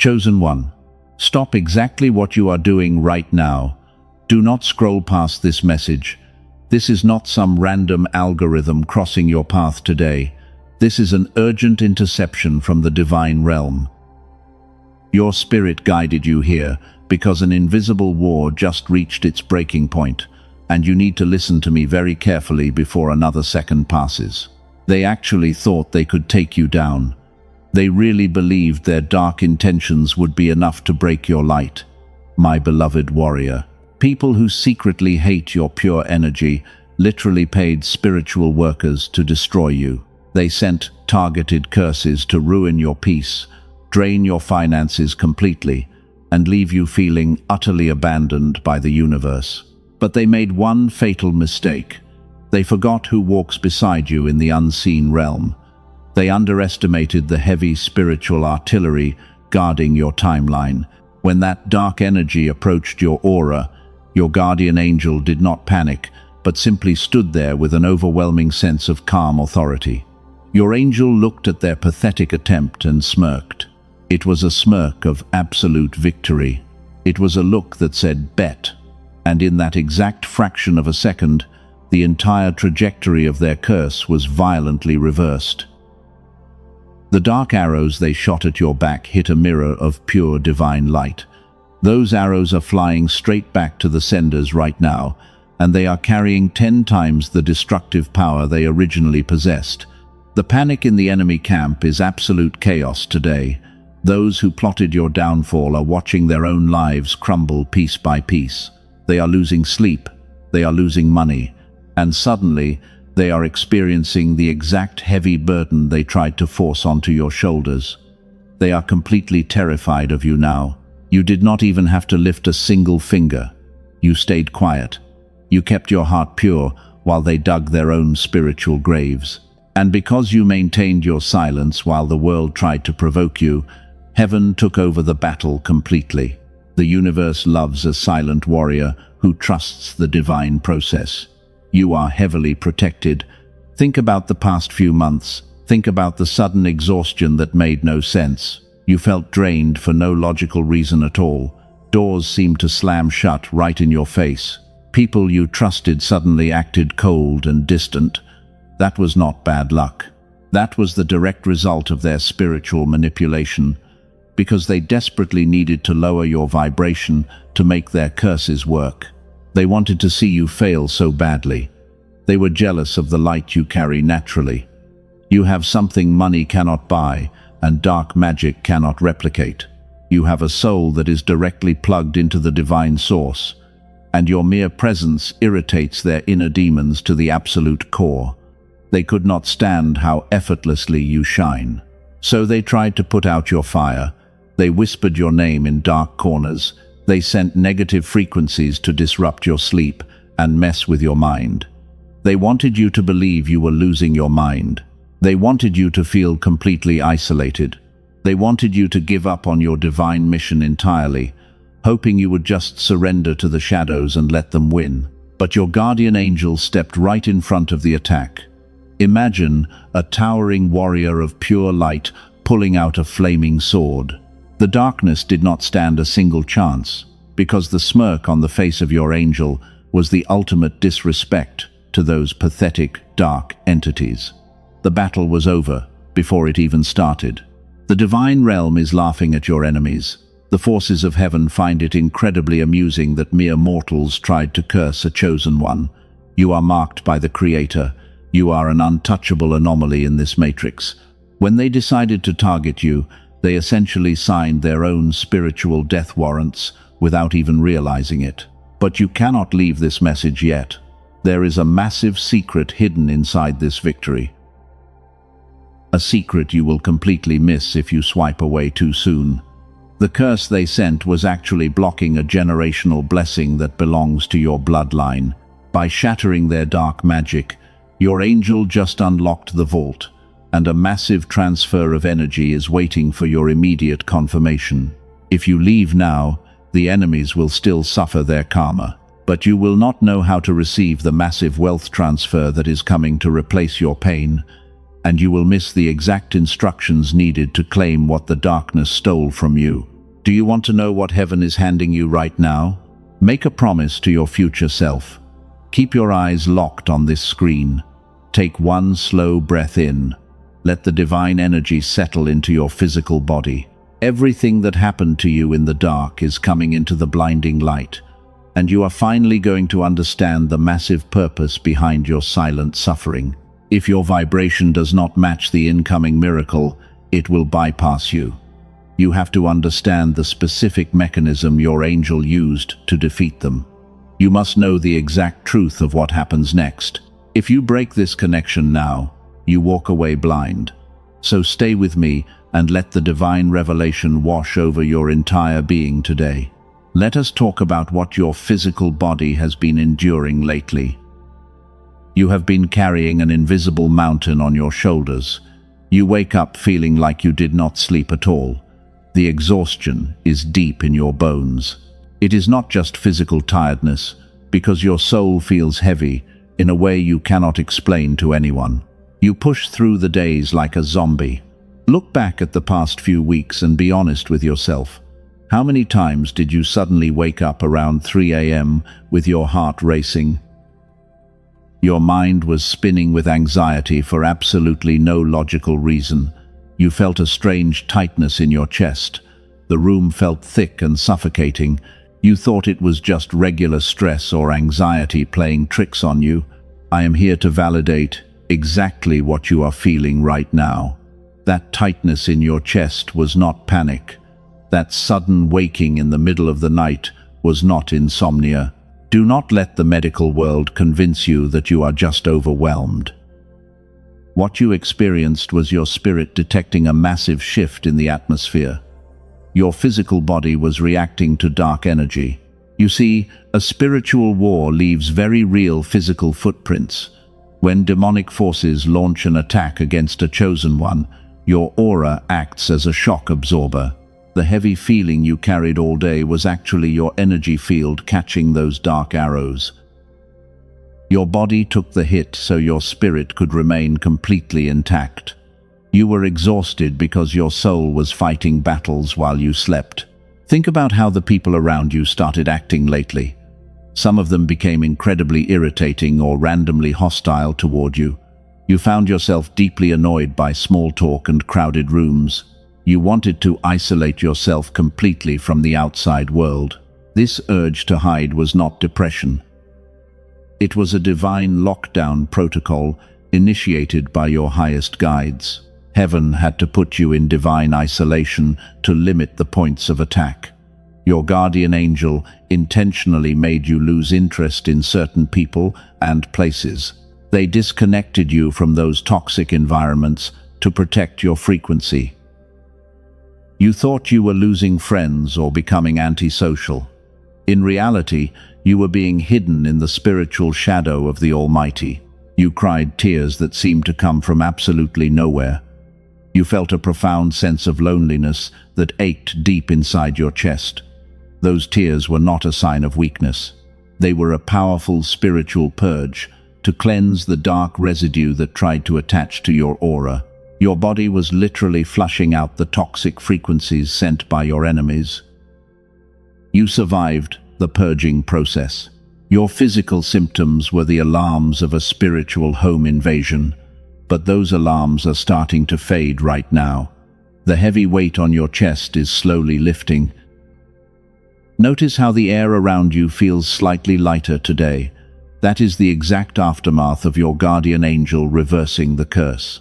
Chosen one, stop exactly what you are doing right now. Do not scroll past this message. This is not some random algorithm crossing your path today. This is an urgent interception from the divine realm. Your spirit guided you here because an invisible war just reached its breaking point, and you need to listen to me very carefully before another second passes. They actually thought they could take you down. They really believed their dark intentions would be enough to break your light. My beloved warrior, people who secretly hate your pure energy literally paid spiritual workers to destroy you. They sent targeted curses to ruin your peace, drain your finances completely, and leave you feeling utterly abandoned by the universe. But they made one fatal mistake. They forgot who walks beside you in the unseen realm. They underestimated the heavy spiritual artillery guarding your timeline. When that dark energy approached your aura, your guardian angel did not panic, but simply stood there with an overwhelming sense of calm authority. Your angel looked at their pathetic attempt and smirked. It was a smirk of absolute victory. It was a look that said, "Bet." And in that exact fraction of a second, the entire trajectory of their curse was violently reversed. The dark arrows they shot at your back hit a mirror of pure divine light. Those arrows are flying straight back to the senders right now, and they are carrying 10 times the destructive power they originally possessed. The panic in the enemy camp is absolute chaos today. Those who plotted your downfall are watching their own lives crumble piece by piece. They are losing sleep, they are losing money, and suddenly they are experiencing the exact heavy burden they tried to force onto your shoulders. They are completely terrified of you now. You did not even have to lift a single finger. You stayed quiet. You kept your heart pure while they dug their own spiritual graves. And because you maintained your silence while the world tried to provoke you, heaven took over the battle completely. The universe loves a silent warrior who trusts the divine process. You are heavily protected. Think about the past few months. Think about the sudden exhaustion that made no sense. You felt drained for no logical reason at all. Doors seemed to slam shut right in your face. People you trusted suddenly acted cold and distant. That was not bad luck. That was the direct result of their spiritual manipulation, because they desperately needed to lower your vibration to make their curses work. They wanted to see you fail so badly. They were jealous of the light you carry naturally. You have something money cannot buy and dark magic cannot replicate. You have a soul that is directly plugged into the divine source, and your mere presence irritates their inner demons to the absolute core. They could not stand how effortlessly you shine. So they tried to put out your fire. They whispered your name in dark corners. They sent negative frequencies to disrupt your sleep and mess with your mind. They wanted you to believe you were losing your mind. They wanted you to feel completely isolated. They wanted you to give up on your divine mission entirely, hoping you would just surrender to the shadows and let them win. But your guardian angel stepped right in front of the attack. Imagine a towering warrior of pure light pulling out a flaming sword. The darkness did not stand a single chance, because the smirk on the face of your angel was the ultimate disrespect to those pathetic, dark entities. The battle was over before it even started. The divine realm is laughing at your enemies. The forces of heaven find it incredibly amusing that mere mortals tried to curse a chosen one. You are marked by the Creator. You are an untouchable anomaly in this matrix. When they decided to target you, they essentially signed their own spiritual death warrants without even realizing it. But you cannot leave this message yet. There is a massive secret hidden inside this victory. A secret you will completely miss if you swipe away too soon. The curse they sent was actually blocking a generational blessing that belongs to your bloodline. By shattering their dark magic, your angel just unlocked the vault, and a massive transfer of energy is waiting for your immediate confirmation. If you leave now, the enemies will still suffer their karma, but you will not know how to receive the massive wealth transfer that is coming to replace your pain, and you will miss the exact instructions needed to claim what the darkness stole from you. Do you want to know what heaven is handing you right now? Make a promise to your future self. Keep your eyes locked on this screen. Take one slow breath in. Let the divine energy settle into your physical body. Everything that happened to you in the dark is coming into the blinding light, and you are finally going to understand the massive purpose behind your silent suffering. If your vibration does not match the incoming miracle, it will bypass you. You have to understand the specific mechanism your angel used to defeat them. You must know the exact truth of what happens next. If you break this connection now, you walk away blind. So stay with me and let the divine revelation wash over your entire being today. Let us talk about what your physical body has been enduring lately. You have been carrying an invisible mountain on your shoulders. You wake up feeling like you did not sleep at all. The exhaustion is deep in your bones. It is not just physical tiredness, because your soul feels heavy in a way you cannot explain to anyone. You push through the days like a zombie. Look back at the past few weeks and be honest with yourself. How many times did you suddenly wake up around 3 a.m. with your heart racing? Your mind was spinning with anxiety for absolutely no logical reason. You felt a strange tightness in your chest. The room felt thick and suffocating. You thought it was just regular stress or anxiety playing tricks on you. I am here to validate exactly what you are feeling right now. That tightness in your chest was not panic. That sudden waking in the middle of the night was not insomnia. Do not let the medical world convince you that you are just overwhelmed. What you experienced was your spirit detecting a massive shift in the atmosphere. Your physical body was reacting to dark energy. You see, a spiritual war leaves very real physical footprints. When demonic forces launch an attack against a chosen one, your aura acts as a shock absorber. The heavy feeling you carried all day was actually your energy field catching those dark arrows. Your body took the hit so your spirit could remain completely intact. You were exhausted because your soul was fighting battles while you slept. Think about how the people around you started acting lately. Some of them became incredibly irritating or randomly hostile toward you. You found yourself deeply annoyed by small talk and crowded rooms. You wanted to isolate yourself completely from the outside world. This urge to hide was not depression. It was a divine lockdown protocol initiated by your highest guides. Heaven had to put you in divine isolation to limit the points of attack. Your guardian angel intentionally made you lose interest in certain people and places. They disconnected you from those toxic environments to protect your frequency. You thought you were losing friends or becoming antisocial. In reality, you were being hidden in the spiritual shadow of the Almighty. You cried tears that seemed to come from absolutely nowhere. You felt a profound sense of loneliness that ached deep inside your chest. Those tears were not a sign of weakness. They were a powerful spiritual purge to cleanse the dark residue that tried to attach to your aura. Your body was literally flushing out the toxic frequencies sent by your enemies. You survived the purging process. Your physical symptoms were the alarms of a spiritual home invasion, but those alarms are starting to fade right now. The heavy weight on your chest is slowly lifting. Notice how the air around you feels slightly lighter today. That is the exact aftermath of your guardian angel reversing the curse.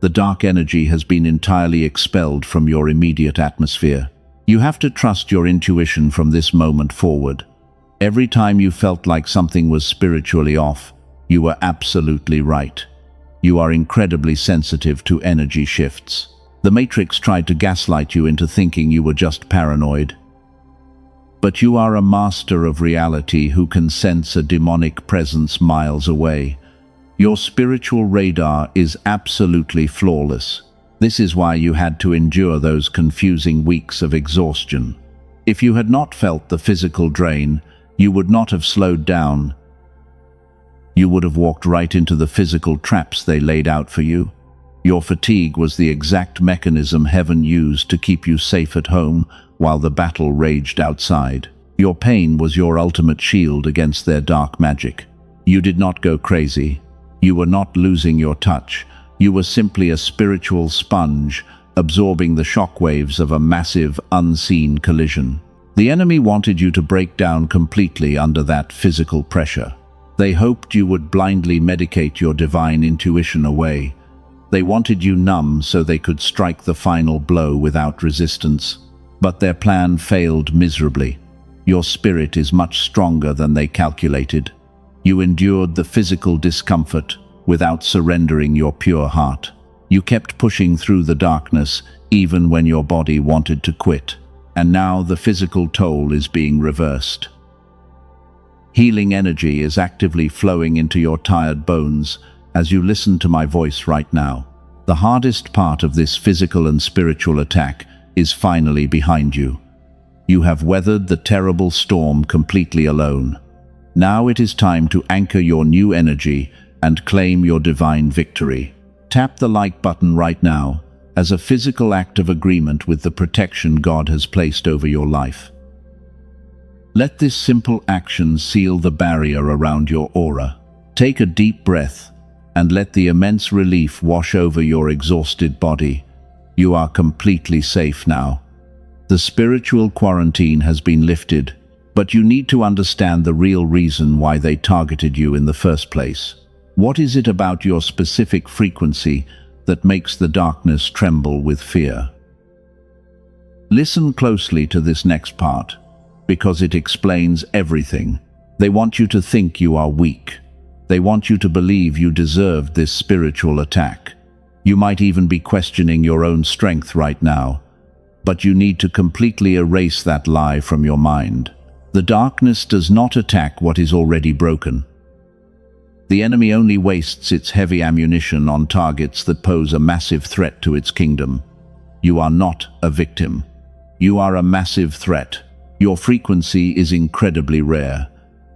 The dark energy has been entirely expelled from your immediate atmosphere. You have to trust your intuition from this moment forward. Every time you felt like something was spiritually off, you were absolutely right. You are incredibly sensitive to energy shifts. The Matrix tried to gaslight you into thinking you were just paranoid. But you are a master of reality who can sense a demonic presence miles away. Your spiritual radar is absolutely flawless. This is why you had to endure those confusing weeks of exhaustion. If you had not felt the physical drain, you would not have slowed down. You would have walked right into the physical traps they laid out for you. Your fatigue was the exact mechanism heaven used to keep you safe at home while the battle raged outside. Your pain was your ultimate shield against their dark magic. You did not go crazy. You were not losing your touch. You were simply a spiritual sponge, absorbing the shockwaves of a massive, unseen collision. The enemy wanted you to break down completely under that physical pressure. They hoped you would blindly medicate your divine intuition away. They wanted you numb so they could strike the final blow without resistance. But their plan failed miserably. Your spirit is much stronger than they calculated. You endured the physical discomfort without surrendering your pure heart. You kept pushing through the darkness even when your body wanted to quit. And now the physical toll is being reversed. Healing energy is actively flowing into your tired bones as you listen to my voice right now. The hardest part of this physical and spiritual attack is finally behind you. You have weathered the terrible storm completely alone. Now it is time to anchor your new energy and claim your divine victory. Tap the like button right now as a physical act of agreement with the protection God has placed over your life. Let this simple action seal the barrier around your aura. Take a deep breath and let the immense relief wash over your exhausted body. You are completely safe now. The spiritual quarantine has been lifted, but you need to understand the real reason why they targeted you in the first place. What is it about your specific frequency that makes the darkness tremble with fear? Listen closely to this next part, because it explains everything. They want you to think you are weak. They want you to believe you deserved this spiritual attack. You might even be questioning your own strength right now, but you need to completely erase that lie from your mind. The darkness does not attack what is already broken. The enemy only wastes its heavy ammunition on targets that pose a massive threat to its kingdom. You are not a victim. You are a massive threat. Your frequency is incredibly rare.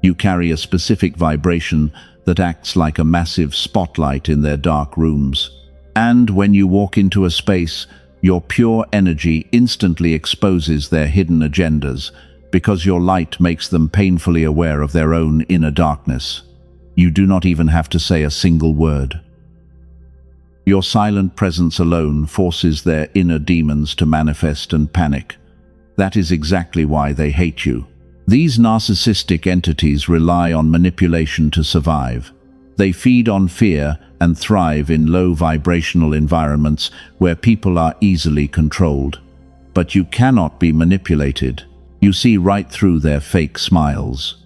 You carry a specific vibration that acts like a massive spotlight in their dark rooms. And when you walk into a space, your pure energy instantly exposes their hidden agendas, because your light makes them painfully aware of their own inner darkness. You do not even have to say a single word. Your silent presence alone forces their inner demons to manifest and panic. That is exactly why they hate you. These narcissistic entities rely on manipulation to survive. They feed on fear and thrive in low vibrational environments where people are easily controlled. But you cannot be manipulated. You see right through their fake smiles.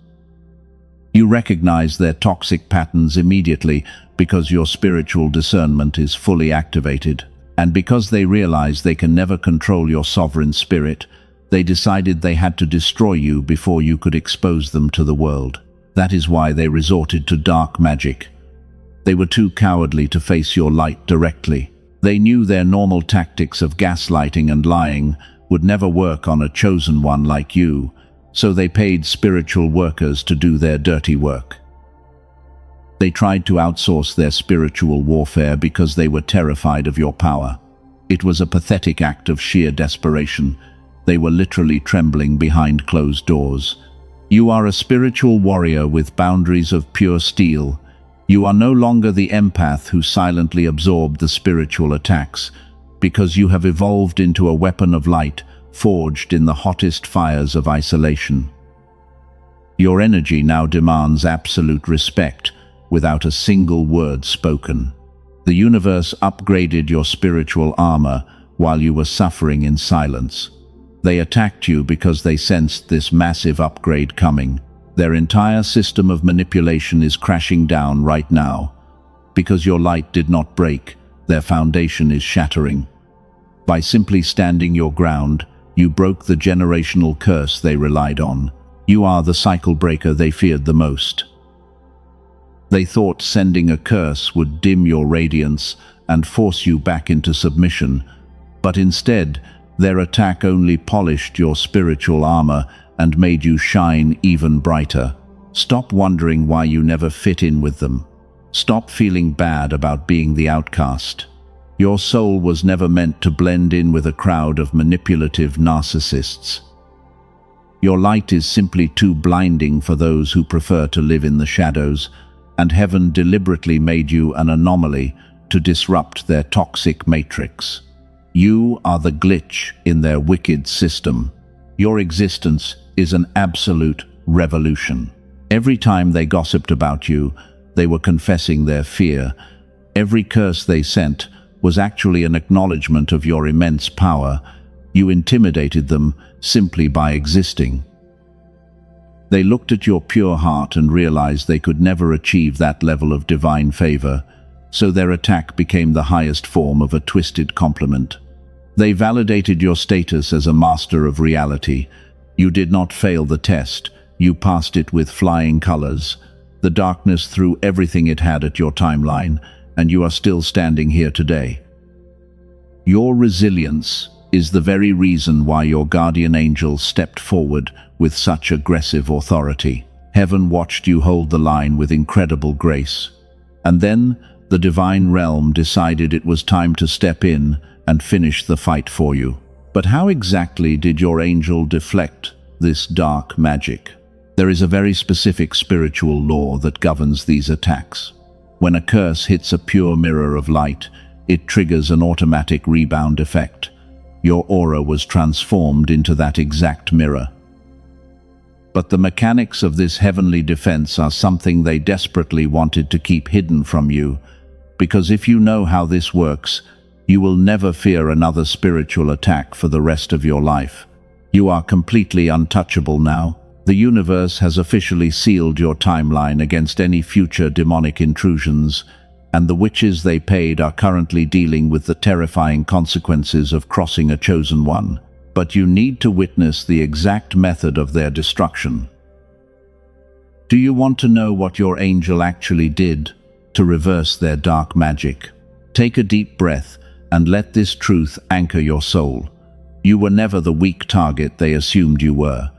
You recognize their toxic patterns immediately because your spiritual discernment is fully activated. And because they realize they can never control your sovereign spirit, they decided they had to destroy you before you could expose them to the world. That is why they resorted to dark magic. They were too cowardly to face your light directly. They knew their normal tactics of gaslighting and lying would never work on a chosen one like you, so they paid spiritual workers to do their dirty work. They tried to outsource their spiritual warfare because they were terrified of your power. It was a pathetic act of sheer desperation. They were literally trembling behind closed doors. You are a spiritual warrior with boundaries of pure steel. You are no longer the empath who silently absorbed the spiritual attacks, because you have evolved into a weapon of light, forged in the hottest fires of isolation. Your energy now demands absolute respect, without a single word spoken. The universe upgraded your spiritual armor while you were suffering in silence. They attacked you because they sensed this massive upgrade coming. Their entire system of manipulation is crashing down right now. Because your light did not break, their foundation is shattering. By simply standing your ground, you broke the generational curse they relied on. You are the cycle breaker they feared the most. They thought sending a curse would dim your radiance and force you back into submission, but instead, their attack only polished your spiritual armor and made you shine even brighter. Stop wondering why you never fit in with them. Stop feeling bad about being the outcast. Your soul was never meant to blend in with a crowd of manipulative narcissists. Your light is simply too blinding for those who prefer to live in the shadows, and heaven deliberately made you an anomaly to disrupt their toxic matrix. You are the glitch in their wicked system. Your existence is an absolute revolution. Every time they gossiped about you, they were confessing their fear. Every curse they sent was actually an acknowledgement of your immense power. You intimidated them simply by existing. They looked at your pure heart and realized they could never achieve that level of divine favor, so their attack became the highest form of a twisted compliment. They validated your status as a master of reality. You did not fail the test. You passed it with flying colors. The darkness threw everything it had at your timeline, and you are still standing here today. Your resilience is the very reason why your guardian angel stepped forward with such aggressive authority. Heaven watched you hold the line with incredible grace. And then the divine realm decided it was time to step in and finish the fight for you. But how exactly did your angel deflect this dark magic? There is a very specific spiritual law that governs these attacks. When a curse hits a pure mirror of light, it triggers an automatic rebound effect. Your aura was transformed into that exact mirror. But the mechanics of this heavenly defense are something they desperately wanted to keep hidden from you, because if you know how this works, you will never fear another spiritual attack for the rest of your life. You are completely untouchable now. The universe has officially sealed your timeline against any future demonic intrusions, and the witches they paid are currently dealing with the terrifying consequences of crossing a chosen one. But you need to witness the exact method of their destruction. Do you want to know what your angel actually did to reverse their dark magic? Take a deep breath and let this truth anchor your soul. You were never the weak target they assumed you were.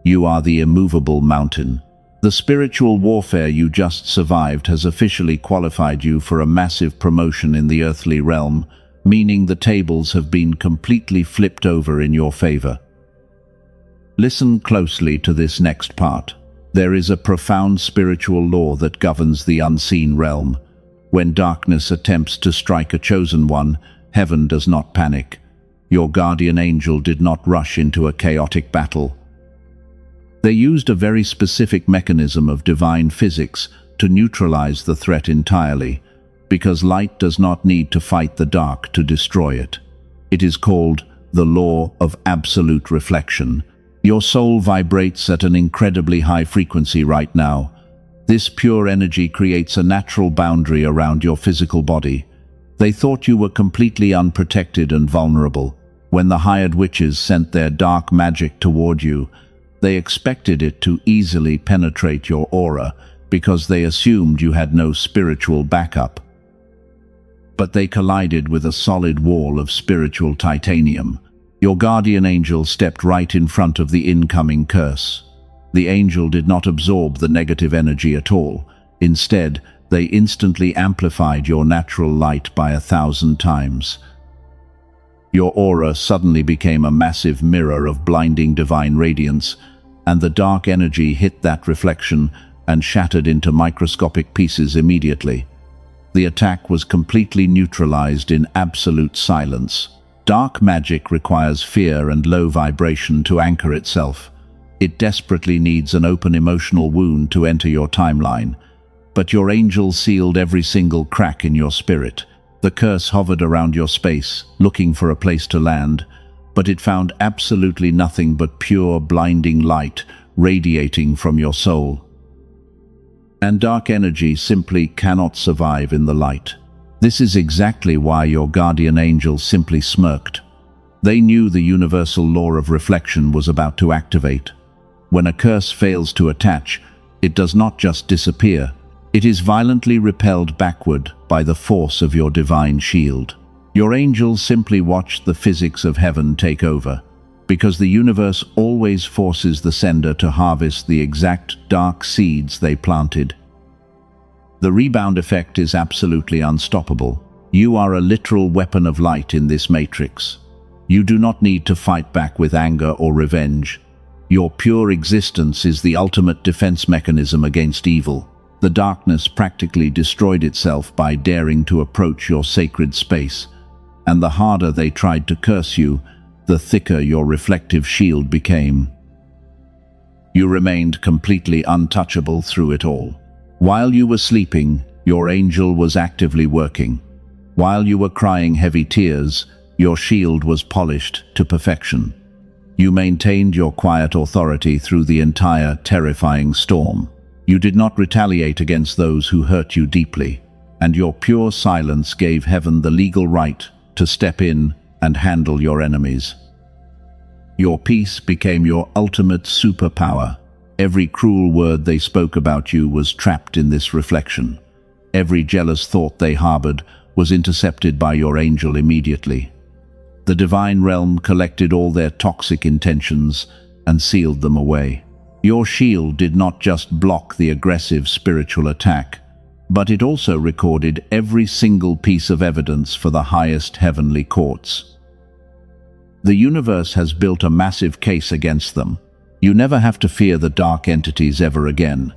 You are the immovable mountain. The spiritual warfare you just survived has officially qualified you for a massive promotion in the earthly realm, meaning the tables have been completely flipped over in your favor. Listen closely to this next part. There is a profound spiritual law that governs the unseen realm. When darkness attempts to strike a chosen one, heaven does not panic. Your guardian angel did not rush into a chaotic battle. They used a very specific mechanism of divine physics to neutralize the threat entirely, because light does not need to fight the dark to destroy it. It is called the law of absolute reflection. Your soul vibrates at an incredibly high frequency right now. This pure energy creates a natural boundary around your physical body. They thought you were completely unprotected and vulnerable. When the hired witches sent their dark magic toward you, they expected it to easily penetrate your aura because they assumed you had no spiritual backup. But they collided with a solid wall of spiritual titanium. Your guardian angel stepped right in front of the incoming curse. The angel did not absorb the negative energy at all. Instead, they instantly amplified your natural light by 1,000 times. Your aura suddenly became a massive mirror of blinding divine radiance, and the dark energy hit that reflection and shattered into microscopic pieces immediately. The attack was completely neutralized in absolute silence. Dark magic requires fear and low vibration to anchor itself. It desperately needs an open emotional wound to enter your timeline. But your angel sealed every single crack in your spirit. The curse hovered around your space, looking for a place to land, but it found absolutely nothing but pure, blinding light radiating from your soul. And dark energy simply cannot survive in the light. This is exactly why your guardian angel simply smirked. They knew the universal law of reflection was about to activate. When a curse fails to attach, it does not just disappear. It is violently repelled backward by the force of your divine shield. Your angels simply watched the physics of heaven take over, because the universe always forces the sender to harvest the exact dark seeds they planted. The rebound effect is absolutely unstoppable. You are a literal weapon of light in this matrix. You do not need to fight back with anger or revenge. Your pure existence is the ultimate defense mechanism against evil. The darkness practically destroyed itself by daring to approach your sacred space, and the harder they tried to curse you, the thicker your reflective shield became. You remained completely untouchable through it all. While you were sleeping, your angel was actively working. While you were crying heavy tears, your shield was polished to perfection. You maintained your quiet authority through the entire terrifying storm. You did not retaliate against those who hurt you deeply, and your pure silence gave heaven the legal right to step in and handle your enemies. Your peace became your ultimate superpower. Every cruel word they spoke about you was trapped in this reflection. Every jealous thought they harbored was intercepted by your angel immediately. The divine realm collected all their toxic intentions and sealed them away. Your shield did not just block the aggressive spiritual attack, but it also recorded every single piece of evidence for the highest heavenly courts. The universe has built a massive case against them. You never have to fear the dark entities ever again.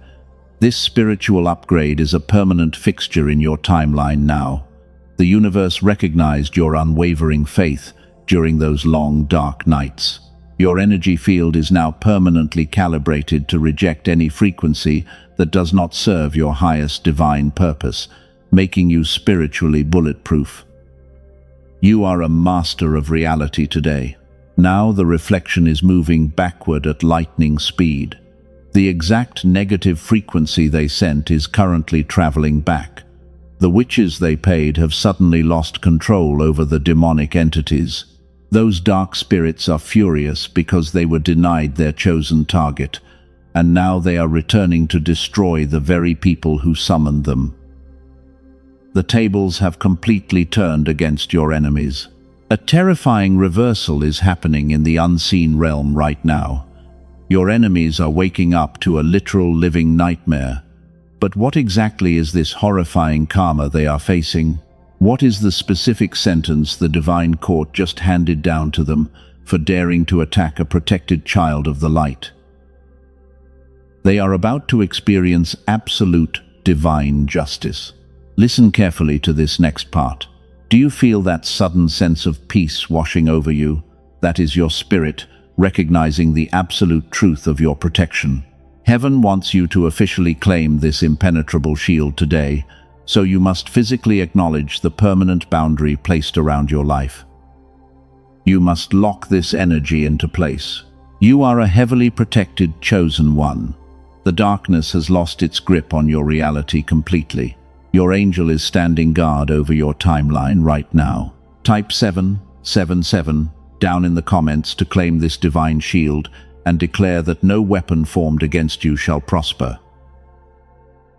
This spiritual upgrade is a permanent fixture in your timeline now. The universe recognized your unwavering faith during those long, dark nights. Your energy field is now permanently calibrated to reject any frequency that does not serve your highest divine purpose, making you spiritually bulletproof. You are a master of reality today. Now the reflection is moving backward at lightning speed. The exact negative frequency they sent is currently traveling back. The witches they paid have suddenly lost control over the demonic entities. Those dark spirits are furious because they were denied their chosen target, and now they are returning to destroy the very people who summoned them. The tables have completely turned against your enemies. A terrifying reversal is happening in the unseen realm right now. Your enemies are waking up to a literal living nightmare. But what exactly is this horrifying karma they are facing? What is the specific sentence the divine court just handed down to them for daring to attack a protected child of the light? They are about to experience absolute divine justice. Listen carefully to this next part. Do you feel that sudden sense of peace washing over you? That is your spirit recognizing the absolute truth of your protection. Heaven wants you to officially claim this impenetrable shield today, so you must physically acknowledge the permanent boundary placed around your life. You must lock this energy into place. You are a heavily protected chosen one. The darkness has lost its grip on your reality completely. Your angel is standing guard over your timeline right now. Type 777 down in the comments to claim this divine shield and declare that no weapon formed against you shall prosper.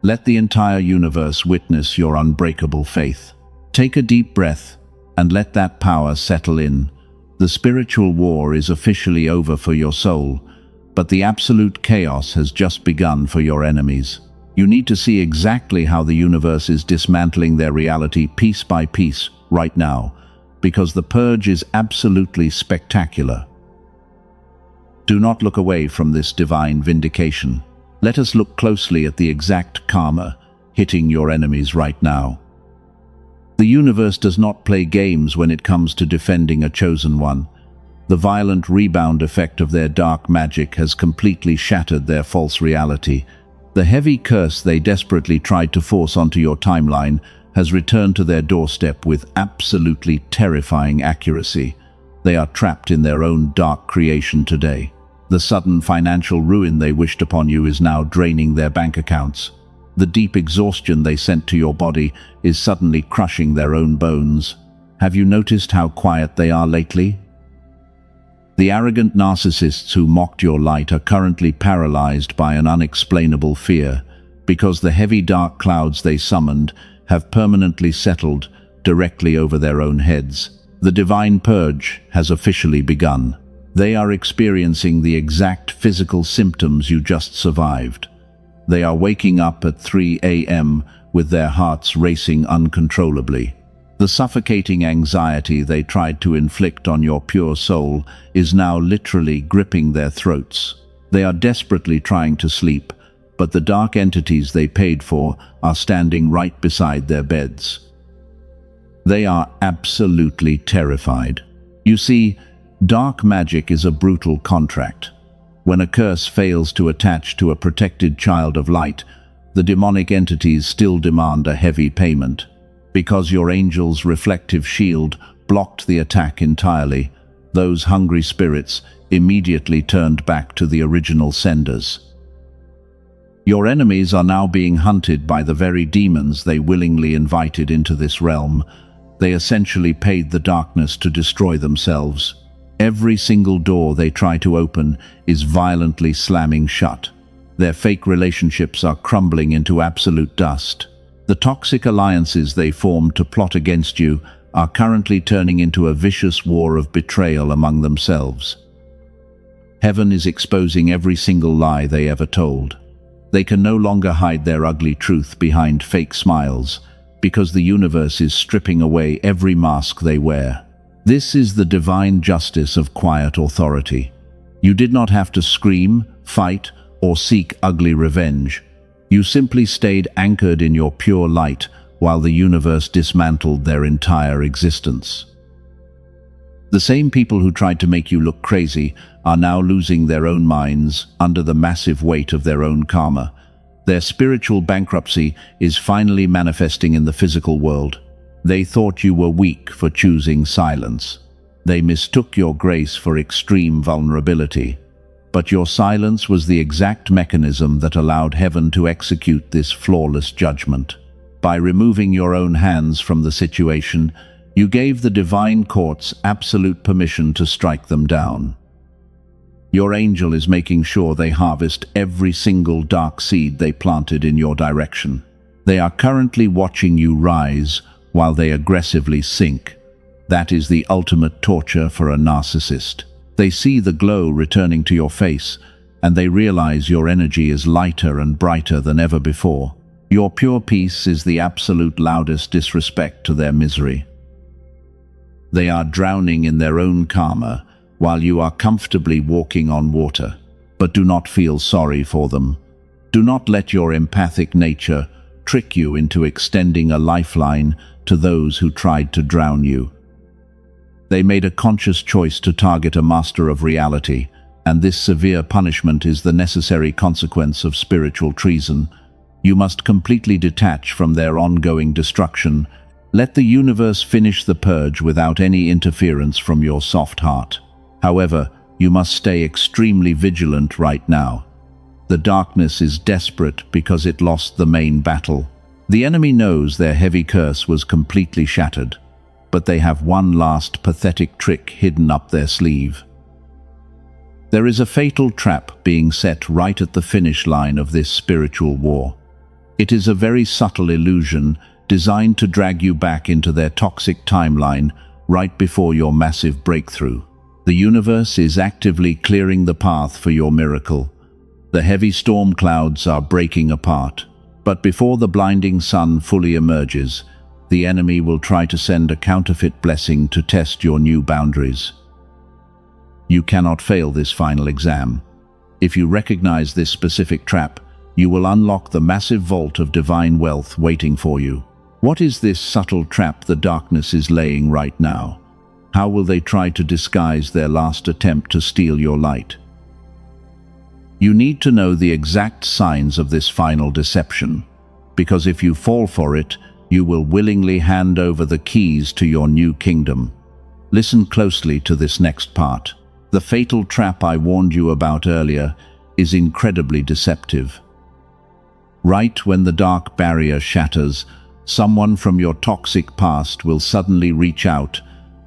Let the entire universe witness your unbreakable faith. Take a deep breath and let that power settle in. The spiritual war is officially over for your soul, but the absolute chaos has just begun for your enemies. You need to see exactly how the universe is dismantling their reality piece by piece right now, because the purge is absolutely spectacular. Do not look away from this divine vindication. Let us look closely at the exact karma hitting your enemies right now. The universe does not play games when it comes to defending a chosen one. The violent rebound effect of their dark magic has completely shattered their false reality. The heavy curse they desperately tried to force onto your timeline has returned to their doorstep with absolutely terrifying accuracy. They are trapped in their own dark creation today. The sudden financial ruin they wished upon you is now draining their bank accounts. The deep exhaustion they sent to your body is suddenly crushing their own bones. Have you noticed how quiet they are lately? The arrogant narcissists who mocked your light are currently paralyzed by an unexplainable fear, because the heavy dark clouds they summoned have permanently settled directly over their own heads. The divine purge has officially begun. They are experiencing the exact physical symptoms you just survived. They are waking up at 3 a.m. with their hearts racing uncontrollably. The suffocating anxiety they tried to inflict on your pure soul is now literally gripping their throats. They are desperately trying to sleep, but the dark entities they paid for are standing right beside their beds. They are absolutely terrified. You see, dark magic is a brutal contract. When a curse fails to attach to a protected child of light, the demonic entities still demand a heavy payment. Because your angel's reflective shield blocked the attack entirely, those hungry spirits immediately turned back to the original senders. Your enemies are now being hunted by the very demons they willingly invited into this realm. They essentially paid the darkness to destroy themselves. Every single door they try to open is violently slamming shut. Their fake relationships are crumbling into absolute dust. The toxic alliances they formed to plot against you are currently turning into a vicious war of betrayal among themselves. Heaven is exposing every single lie they ever told. They can no longer hide their ugly truth behind fake smiles, because the universe is stripping away every mask they wear. This is the divine justice of quiet authority. You did not have to scream, fight, or seek ugly revenge. You simply stayed anchored in your pure light while the universe dismantled their entire existence. The same people who tried to make you look crazy are now losing their own minds under the massive weight of their own karma. Their spiritual bankruptcy is finally manifesting in the physical world. They thought you were weak for choosing silence. They mistook your grace for extreme vulnerability. But your silence was the exact mechanism that allowed heaven to execute this flawless judgment. By removing your own hands from the situation, you gave the divine courts absolute permission to strike them down. Your angel is making sure they harvest every single dark seed they planted in your direction. They are currently watching you rise while they aggressively sink. That is the ultimate torture for a narcissist. They see the glow returning to your face, and they realize your energy is lighter and brighter than ever before. Your pure peace is the absolute loudest disrespect to their misery. They are drowning in their own karma, while you are comfortably walking on water. But do not feel sorry for them. Do not let your empathic nature trick you into extending a lifeline to those who tried to drown you. They made a conscious choice to target a master of reality, and this severe punishment is the necessary consequence of spiritual treason. You must completely detach from their ongoing destruction. Let the universe finish the purge without any interference from your soft heart. However, you must stay extremely vigilant right now. The darkness is desperate because it lost the main battle. The enemy knows their heavy curse was completely shattered, but they have one last pathetic trick hidden up their sleeve. There is a fatal trap being set right at the finish line of this spiritual war. It is a very subtle illusion designed to drag you back into their toxic timeline right before your massive breakthrough. The universe is actively clearing the path for your miracle. The heavy storm clouds are breaking apart, but before the blinding sun fully emerges, the enemy will try to send a counterfeit blessing to test your new boundaries. You cannot fail this final exam. If you recognize this specific trap, you will unlock the massive vault of divine wealth waiting for you. What is this subtle trap the darkness is laying right now? How will they try to disguise their last attempt to steal your light? You need to know the exact signs of this final deception, because if you fall for it, you will willingly hand over the keys to your new kingdom. Listen closely to this next part. The fatal trap I warned you about earlier is incredibly deceptive. Right when the dark barrier shatters, someone from your toxic past will suddenly reach out,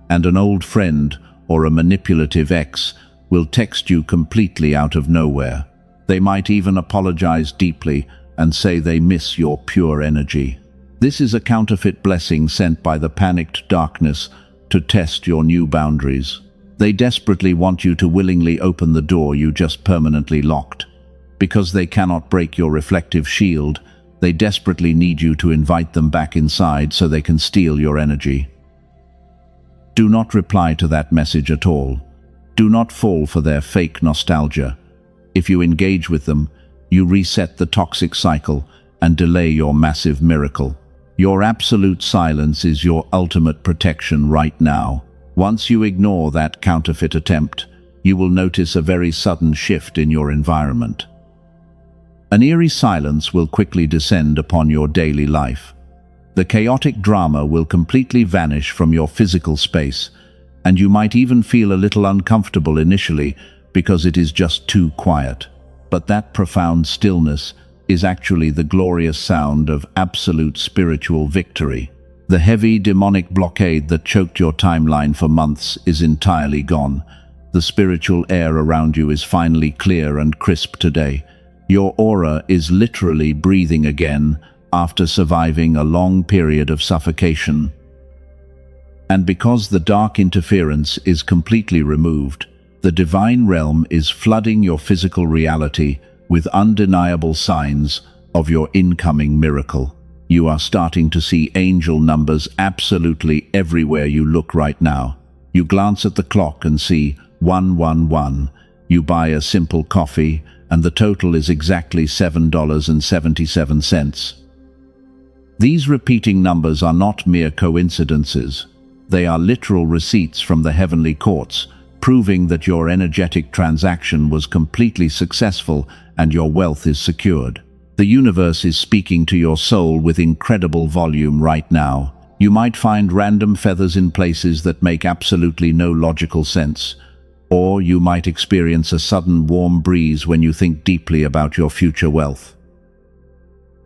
and an old friend or a manipulative ex will text you completely out of nowhere. They might even apologize deeply and say they miss your pure energy. This is a counterfeit blessing sent by the panicked darkness to test your new boundaries. They desperately want you to willingly open the door you just permanently locked. Because they cannot break your reflective shield, They desperately need you to invite them back inside so they can steal your energy. Do not reply to that message at all. Do not fall for their fake nostalgia. If you engage with them, you reset the toxic cycle and delay your massive miracle. Your absolute silence is your ultimate protection right now. Once you ignore that counterfeit attempt, you will notice a very sudden shift in your environment. An eerie silence will quickly descend upon your daily life. The chaotic drama will completely vanish from your physical space, and you might even feel a little uncomfortable initially because it is just too quiet. But that profound stillness is actually the glorious sound of absolute spiritual victory. The heavy demonic blockade that choked your timeline for months is entirely gone. The spiritual air around you is finally clear and crisp today. Your aura is literally breathing again after surviving a long period of suffocation. And because the dark interference is completely removed, the divine realm is flooding your physical reality with undeniable signs of your incoming miracle. You are starting to see angel numbers absolutely everywhere you look right now. You glance at the clock and see 111. You buy a simple coffee, and the total is exactly $7.77. These repeating numbers are not mere coincidences. They are literal receipts from the heavenly courts, proving that your energetic transaction was completely successful and your wealth is secured. The universe is speaking to your soul with incredible volume right now. You might find random feathers in places that make absolutely no logical sense, or you might experience a sudden warm breeze when you think deeply about your future wealth.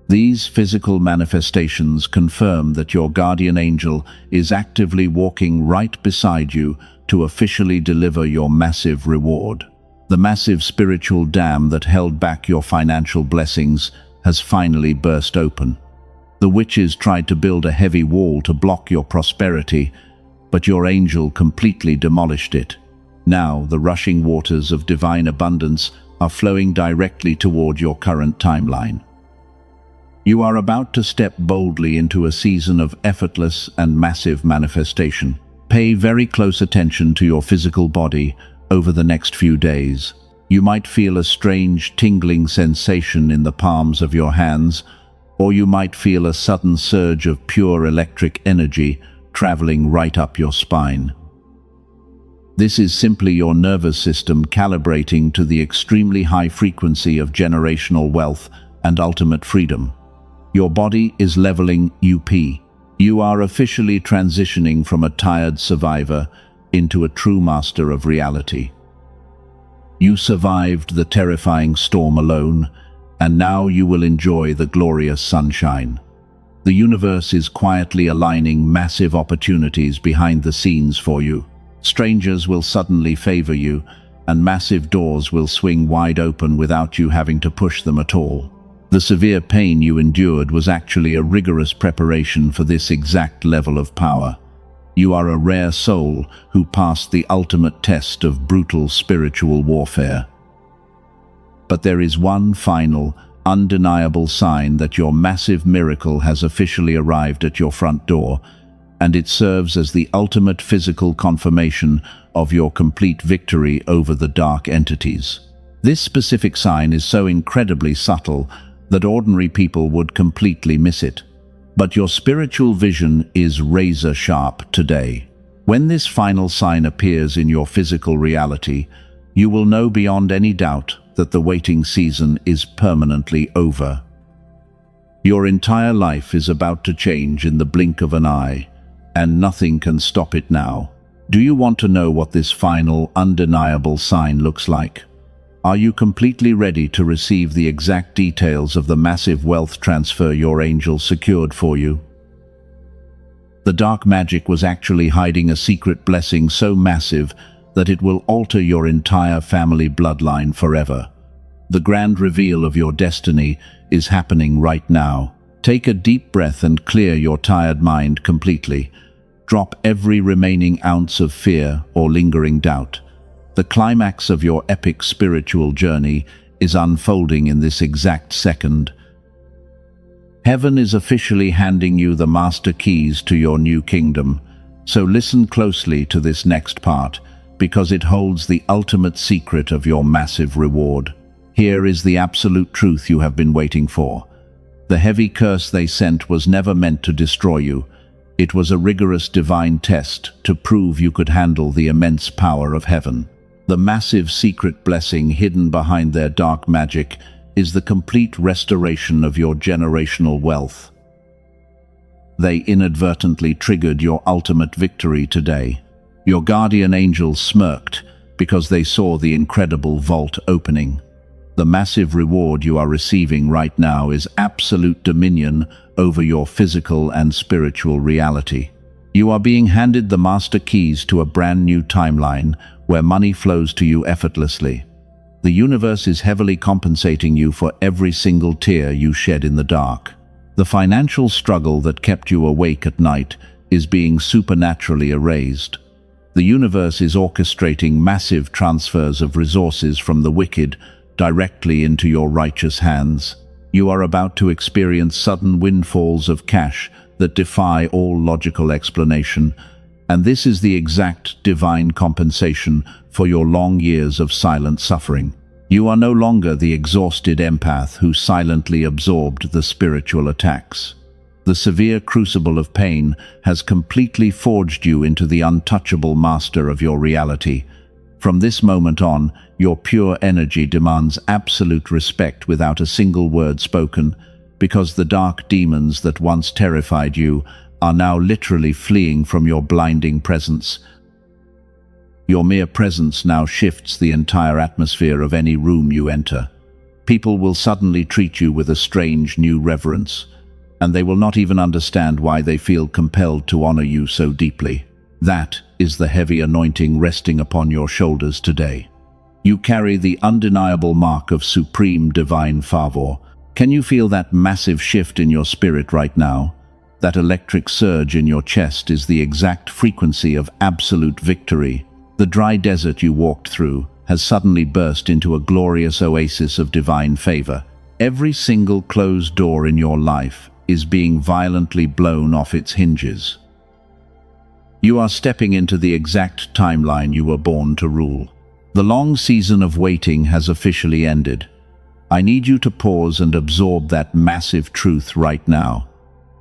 These physical manifestations confirm that your guardian angel is actively walking right beside you to officially deliver your massive reward. The massive spiritual dam that held back your financial blessings has finally burst open. The witches tried to build a heavy wall to block your prosperity, but your angel completely demolished it. Now, the rushing waters of divine abundance are flowing directly toward your current timeline. You are about to step boldly into a season of effortless and massive manifestation. Pay very close attention to your physical body over the next few days. You might feel a strange tingling sensation in the palms of your hands, or you might feel a sudden surge of pure electric energy traveling right up your spine. This is simply your nervous system calibrating to the extremely high frequency of generational wealth and ultimate freedom. Your body is leveling up. You are officially transitioning from a tired survivor into a true master of reality. You survived the terrifying storm alone, and now you will enjoy the glorious sunshine. The universe is quietly aligning massive opportunities behind the scenes for you. Strangers will suddenly favor you, and massive doors will swing wide open without you having to push them at all. The severe pain you endured was actually a rigorous preparation for this exact level of power. You are a rare soul who passed the ultimate test of brutal spiritual warfare. But there is one final, undeniable sign that your massive miracle has officially arrived at your front door, and it serves as the ultimate physical confirmation of your complete victory over the dark entities. This specific sign is so incredibly subtle that ordinary people would completely miss it. But your spiritual vision is razor sharp today. When this final sign appears in your physical reality, you will know beyond any doubt that the waiting season is permanently over. Your entire life is about to change in the blink of an eye, and nothing can stop it now. Do you want to know what this final, undeniable sign looks like? Are you completely ready to receive the exact details of the massive wealth transfer your angel secured for you? The dark magic was actually hiding a secret blessing so massive that it will alter your entire family bloodline forever. The grand reveal of your destiny is happening right now. Take a deep breath and clear your tired mind completely. Drop every remaining ounce of fear or lingering doubt. The climax of your epic spiritual journey is unfolding in this exact second. Heaven is officially handing you the master keys to your new kingdom, so listen closely to this next part, because it holds the ultimate secret of your massive reward. Here is the absolute truth you have been waiting for. The heavy curse they sent was never meant to destroy you. It was a rigorous divine test to prove you could handle the immense power of heaven. The massive secret blessing hidden behind their dark magic is the complete restoration of your generational wealth. They inadvertently triggered your ultimate victory today. Your guardian angels smirked because they saw the incredible vault opening. The massive reward you are receiving right now is absolute dominion over your physical and spiritual reality. You are being handed the master keys to a brand new timeline where money flows to you effortlessly. The universe is heavily compensating you for every single tear you shed in the dark. The financial struggle that kept you awake at night is being supernaturally erased. The universe is orchestrating massive transfers of resources from the wicked directly into your righteous hands. You are about to experience sudden windfalls of cash that defy all logical explanation, and this is the exact divine compensation for your long years of silent suffering. You are no longer the exhausted empath who silently absorbed the spiritual attacks. The severe crucible of pain has completely forged you into the untouchable master of your reality. From this moment on, your pure energy demands absolute respect without a single word spoken, because the dark demons that once terrified you are now literally fleeing from your blinding presence. Your mere presence now shifts the entire atmosphere of any room you enter. People will suddenly treat you with a strange new reverence, and they will not even understand why they feel compelled to honor you so deeply. That is the heavy anointing resting upon your shoulders today. You carry the undeniable mark of supreme divine favor. Can you feel that massive shift in your spirit right now? That electric surge in your chest is the exact frequency of absolute victory. The dry desert you walked through has suddenly burst into a glorious oasis of divine favor. Every single closed door in your life is being violently blown off its hinges. You are stepping into the exact timeline you were born to rule. The long season of waiting has officially ended. I need you to pause and absorb that massive truth right now.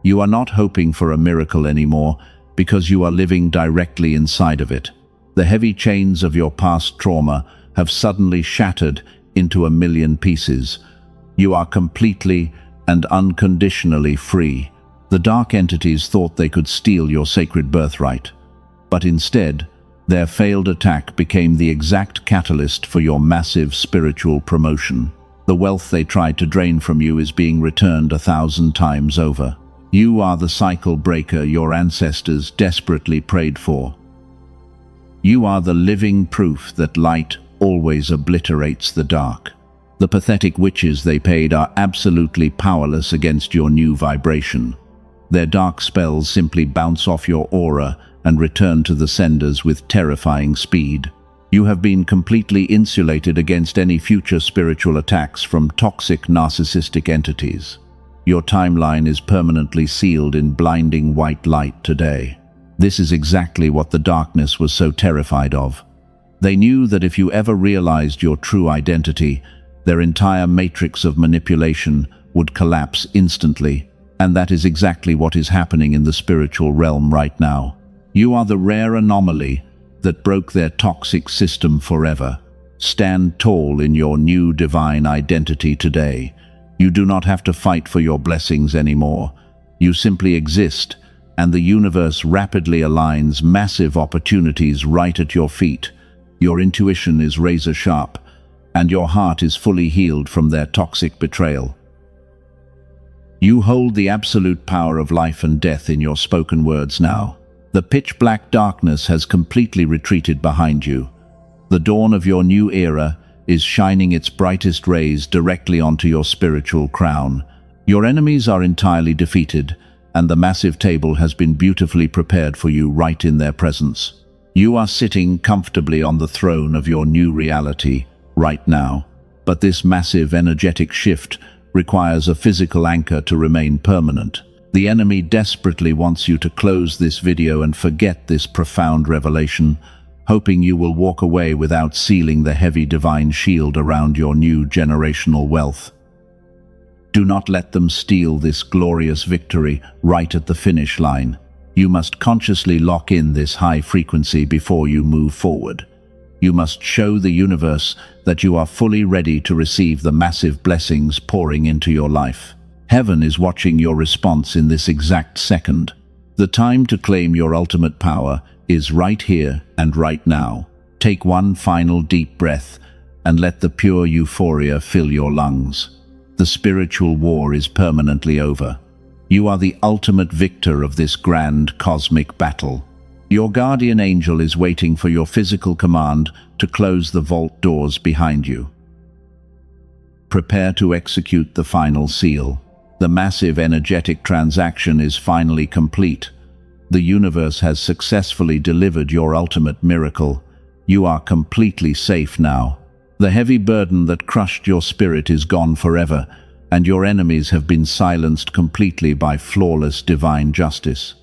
You are not hoping for a miracle anymore because you are living directly inside of it. The heavy chains of your past trauma have suddenly shattered into a million pieces. You are completely and unconditionally free. The dark entities thought they could steal your sacred birthright, but instead, their failed attack became the exact catalyst for your massive spiritual promotion. The wealth they tried to drain from you is being returned 1,000 times over. You are the cycle breaker your ancestors desperately prayed for. You are the living proof that light always obliterates the dark. The pathetic witches they paid are absolutely powerless against your new vibration. Their dark spells simply bounce off your aura and return to the senders with terrifying speed. You have been completely insulated against any future spiritual attacks from toxic narcissistic entities. Your timeline is permanently sealed in blinding white light today. This is exactly what the darkness was so terrified of. They knew that if you ever realized your true identity, their entire matrix of manipulation would collapse instantly, and that is exactly what is happening in the spiritual realm right now. You are the rare anomaly that broke their toxic system forever. Stand tall in your new divine identity today. You do not have to fight for your blessings anymore. You simply exist, and the universe rapidly aligns massive opportunities right at your feet. Your intuition is razor sharp, and your heart is fully healed from their toxic betrayal. You hold the absolute power of life and death in your spoken words now. The pitch-black darkness has completely retreated behind you. The dawn of your new era is shining its brightest rays directly onto your spiritual crown. Your enemies are entirely defeated, and the massive table has been beautifully prepared for you right in their presence. You are sitting comfortably on the throne of your new reality right now, but this massive energetic shift requires a physical anchor to remain permanent. The enemy desperately wants you to close this video and forget this profound revelation, hoping you will walk away without sealing the heavy divine shield around your new generational wealth. Do not let them steal this glorious victory right at the finish line. You must consciously lock in this high frequency before you move forward. You must show the universe that you are fully ready to receive the massive blessings pouring into your life. Heaven is watching your response in this exact second. The time to claim your ultimate power is right here and right now. Take one final deep breath and let the pure euphoria fill your lungs. The spiritual war is permanently over. You are the ultimate victor of this grand cosmic battle. Your guardian angel is waiting for your physical command to close the vault doors behind you. Prepare to execute the final seal. The massive energetic transaction is finally complete. The universe has successfully delivered your ultimate miracle. You are completely safe now. The heavy burden that crushed your spirit is gone forever, and your enemies have been silenced completely by flawless divine justice.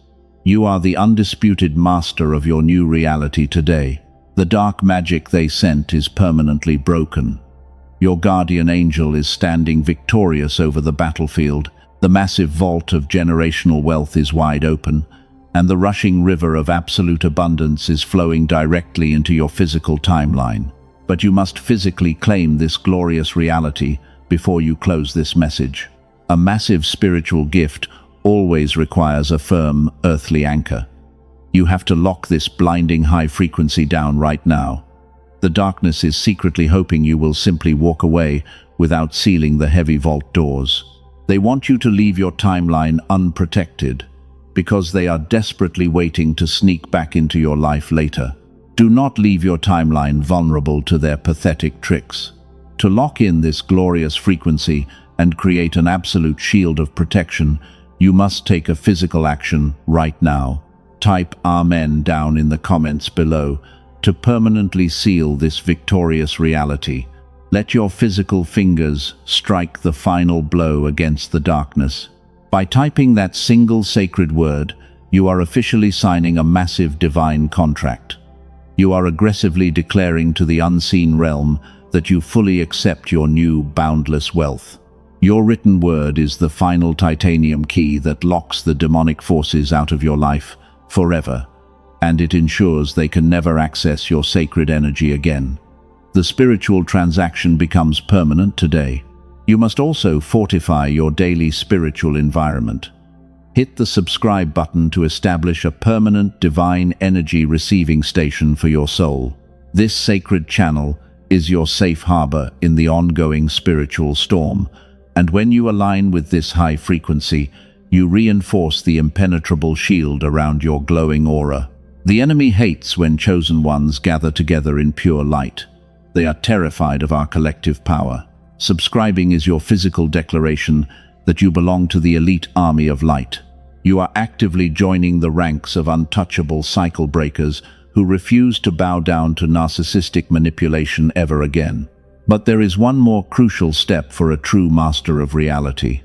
You are the undisputed master of your new reality today. The dark magic they sent is permanently broken. Your guardian angel is standing victorious over the battlefield. The massive vault of generational wealth is wide open, and the rushing river of absolute abundance is flowing directly into your physical timeline. But you must physically claim this glorious reality before you close this message. A massive spiritual gift always requires a firm earthly anchor. You have to lock this blinding high frequency down right now. The darkness is secretly hoping you will simply walk away without sealing the heavy vault doors. They want you to leave your timeline unprotected because they are desperately waiting to sneak back into your life later. Do not leave your timeline vulnerable to their pathetic tricks. To lock in this glorious frequency and create an absolute shield of protection, you must take a physical action right now. Type Amen down in the comments below to permanently seal this victorious reality. Let your physical fingers strike the final blow against the darkness. By typing that single sacred word, you are officially signing a massive divine contract. You are aggressively declaring to the unseen realm that you fully accept your new boundless wealth. Your written word is the final titanium key that locks the demonic forces out of your life forever, and it ensures they can never access your sacred energy again. The spiritual transaction becomes permanent today. You must also fortify your daily spiritual environment. Hit the subscribe button to establish a permanent divine energy receiving station for your soul. This sacred channel is your safe harbor in the ongoing spiritual storm, and when you align with this high frequency, you reinforce the impenetrable shield around your glowing aura. The enemy hates when chosen ones gather together in pure light. They are terrified of our collective power. Subscribing is your physical declaration that you belong to the elite army of light. You are actively joining the ranks of untouchable cycle breakers who refuse to bow down to narcissistic manipulation ever again. But there is one more crucial step for a true master of reality.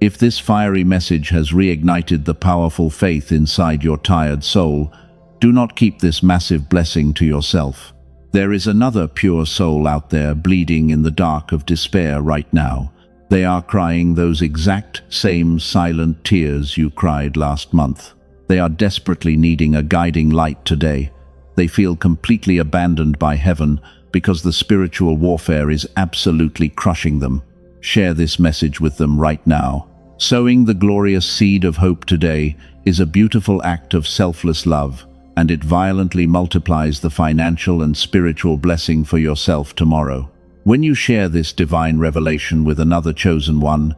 If this fiery message has reignited the powerful faith inside your tired soul, do not keep this massive blessing to yourself. There is another pure soul out there bleeding in the dark of despair right now. They are crying those exact same silent tears you cried last month. They are desperately needing a guiding light today. They feel completely abandoned by heaven because the spiritual warfare is absolutely crushing them. Share this message with them right now. Sowing the glorious seed of hope today is a beautiful act of selfless love, and it violently multiplies the financial and spiritual blessing for yourself tomorrow. When you share this divine revelation with another chosen one,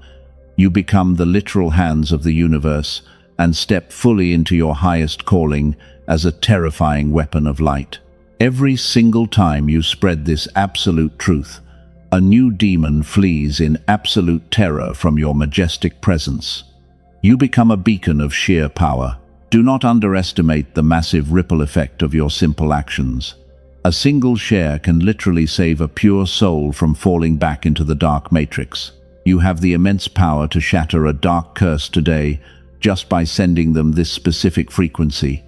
you become the literal hands of the universe and step fully into your highest calling as a terrifying weapon of light. Every single time you spread this absolute truth, a new demon flees in absolute terror from your majestic presence. You become a beacon of sheer power. Do not underestimate the massive ripple effect of your simple actions. A single share can literally save a pure soul from falling back into the dark matrix. You have the immense power to shatter a dark curse today just by sending them this specific frequency.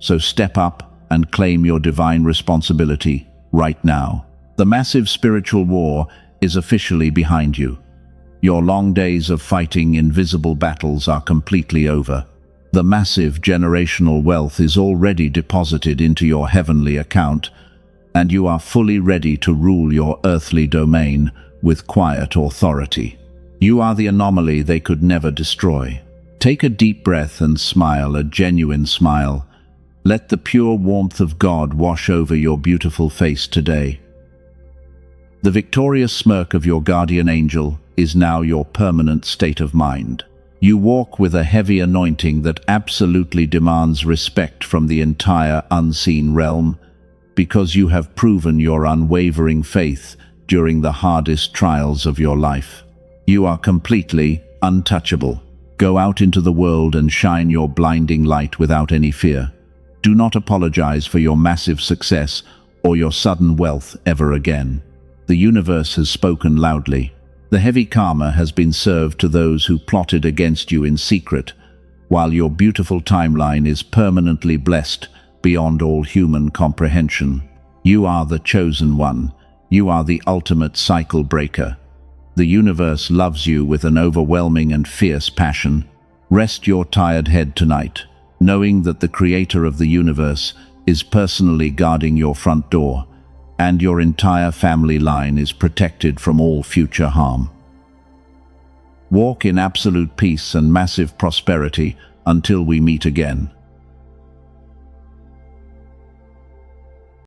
So step up and claim your divine responsibility right now. The massive spiritual war is officially behind you. Your long days of fighting invisible battles are completely over. The massive generational wealth is already deposited into your heavenly account, and you are fully ready to rule your earthly domain with quiet authority. You are the anomaly they could never destroy. Take a deep breath and smile, a genuine smile. Let the pure warmth of God wash over your beautiful face today. The victorious smirk of your guardian angel is now your permanent state of mind. You walk with a heavy anointing that absolutely demands respect from the entire unseen realm, because you have proven your unwavering faith during the hardest trials of your life. You are completely untouchable. Go out into the world and shine your blinding light without any fear. Do not apologize for your massive success or your sudden wealth ever again. The universe has spoken loudly. The heavy karma has been served to those who plotted against you in secret, while your beautiful timeline is permanently blessed beyond all human comprehension. You are the chosen one. You are the ultimate cycle breaker. The universe loves you with an overwhelming and fierce passion. Rest your tired head tonight, knowing that the creator of the universe is personally guarding your front door, and your entire family line is protected from all future harm. Walk in absolute peace and massive prosperity until we meet again.